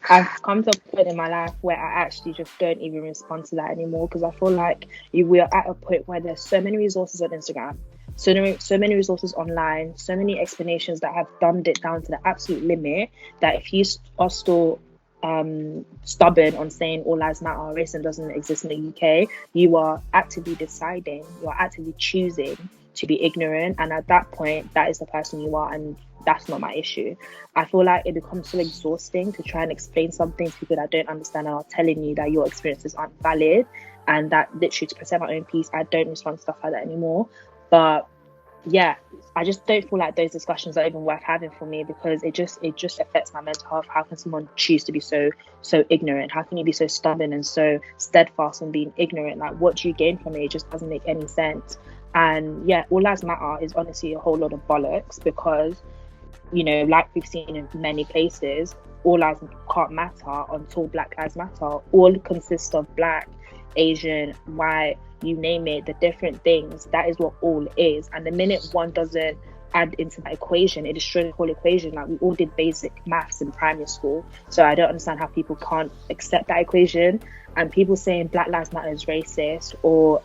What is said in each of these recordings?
I've come to a point in my life where I actually just don't even respond to that anymore, because I feel like we are at a point where there's so many resources on Instagram, so many resources online, so many explanations that have dumbed it down to the absolute limit, that if you are still stubborn on saying all lives matter, racism doesn't exist in the UK, you are actively deciding, you are actively choosing to be ignorant, and at that point, that is the person you are, and that's not my issue. I feel like it becomes so exhausting to try and explain something to people that don't understand and are telling you that your experiences aren't valid, and that literally, to protect my own peace, I don't respond to stuff like that anymore. But yeah, I just don't feel like those discussions are even worth having for me, because it just affects my mental health. How can someone choose to be so ignorant? How can you be so stubborn and so steadfast on being ignorant? Like, what do you gain from it? It just doesn't make any sense. And yeah, all lives matter is honestly a whole lot of bollocks, because like we've seen in many places, all lives can't matter until Black Lives Matter. All consist of Black, Asian, white, you name it, the different things. That is what all is. And the minute one doesn't add into that equation, it destroys the whole equation. Like, we all did basic maths in primary school, so I don't understand how people can't accept that equation. And people saying Black Lives Matter is racist, or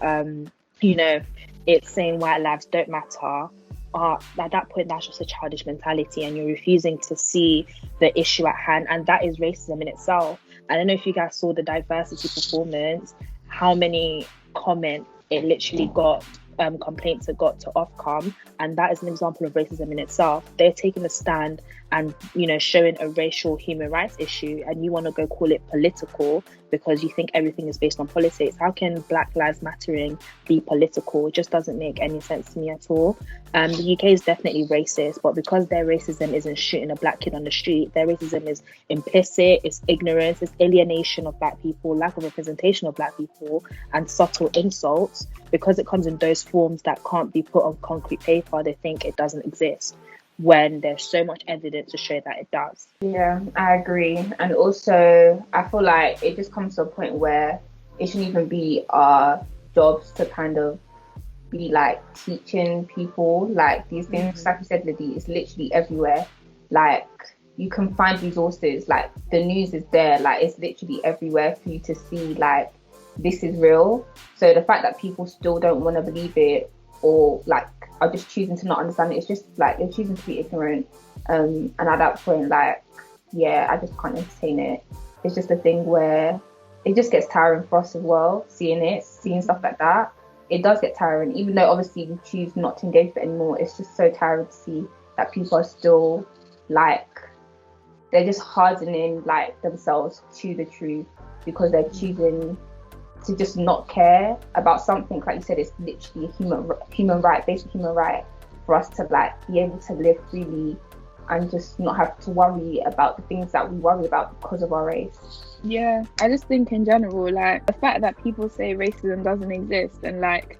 it's saying white lives don't matter, at that point, that's just a childish mentality, and you're refusing to see the issue at hand, and that is racism in itself. I don't know if you guys saw the diversity performance, how many comments it literally got, complaints it got to Ofcom, and that is an example of racism in itself. They're taking a stand and showing a racial human rights issue, and you want to go call it political because you think everything is based on politics. How can Black Lives Mattering be political? It just doesn't make any sense to me at all. The UK is definitely racist, but because their racism isn't shooting a Black kid on the street, their racism is implicit, it's ignorance, it's alienation of Black people, lack of representation of Black people, and subtle insults. Because it comes in those forms that can't be put on concrete paper, they think it doesn't exist, when there's so much evidence to show that it does. Yeah, I agree. And also, I feel like it just comes to a point where it shouldn't even be our jobs to kind of be like teaching people like these things. Like you said, Lydie, it's literally everywhere. Like, you can find resources, like the news is there, like it's literally everywhere for you to see, like, this is real. So the fact that people still don't want to believe it, or like are just choosing to not understand it, it's just like they're choosing to be ignorant. And at that point, like, yeah, I just can't entertain it. It's just a thing where it just gets tiring for us as well, seeing stuff like that. It does get tiring, even though obviously we choose not to engage with it anymore. It's just so tiring to see that people are still like, they're just hardening like themselves to the truth because they're choosing to just not care about something. Like you said, it's literally a human right, basic human right, for us to like be able to live freely and just not have to worry about the things that we worry about because of our race. Yeah, I just think in general, like, the fact that people say racism doesn't exist, and like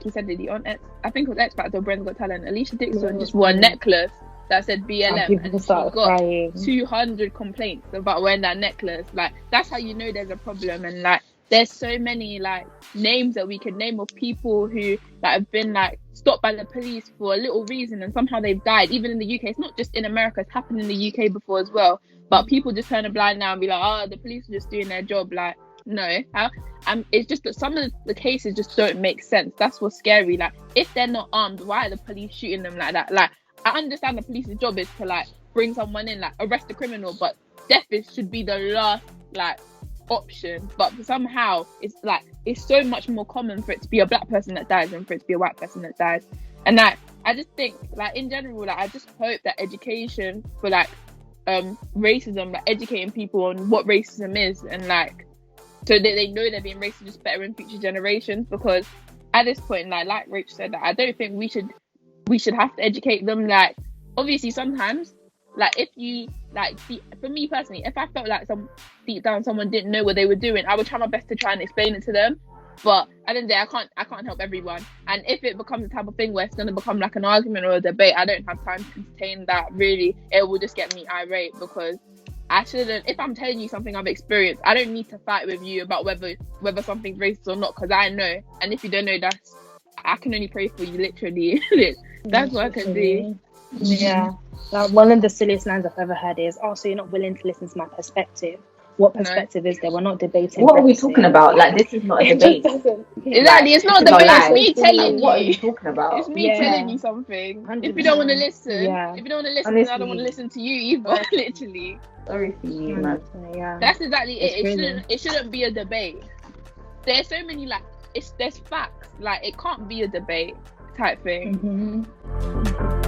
you said, Lydie, on I think it was X Factor or Britain's Got Talent, Alicia Dixon just wore a necklace that said BLM, and she got crying. 200 complaints about wearing that necklace. Like, that's how you know there's a problem. And like, there's so many like names that we could name of people who that have been like stopped by the police for a little reason and somehow they've died. Even in the UK, it's not just in America, it's happened in the UK before as well. But people just turn a blind eye and be like, oh, the police are just doing their job. Like, no, how? It's just that some of the cases just don't make sense. That's what's scary. Like, if they're not armed, why are the police shooting them like that? Like, I understand the police's job is to like bring someone in, like arrest a criminal, but death should be the last like option. But somehow it's like it's so much more common for it to be a Black person that dies than for it to be a white person that dies. And like, I just think, like, in general, like, I just hope that education for like racism, like educating people on what racism is, and like, so that they know they're being racist better in future generations. Because at this point, like Rach said, that I don't think we should have to educate them. Like, obviously sometimes, like, if you like, for me personally, if I felt like deep down someone didn't know what they were doing, I would try my best to try and explain it to them. But at the end of the day, I can't help everyone. And if it becomes a type of thing where it's going to become like an argument or a debate, I don't have time to entertain that. Really, it will just get me irate, because I shouldn't. If I'm telling you something I've experienced, I don't need to fight with you about whether something's racist or not, because I know. And if you don't know, I can only pray for you, literally. That's what I can do. Yeah. Like, one of the silliest lines I've ever heard is, "Oh, so you're not willing to listen to my perspective? What perspective is there? We're not debating. What are we Brexit." talking about? Like, this is not a It debate. just doesn't. Exactly, it's not a this is not debate. It's live. me telling What are you you. talking about? It's me Yeah. telling you something. If 100%. you don't want to listen, Yeah. if you don't want to listen, then I don't want to Honestly. listen to you either. Literally, Sorry for you, man. Yeah. that's exactly It's it. crazy. It shouldn't be a debate. There's so many there's facts. Like, it can't be a debate type thing. Mhm.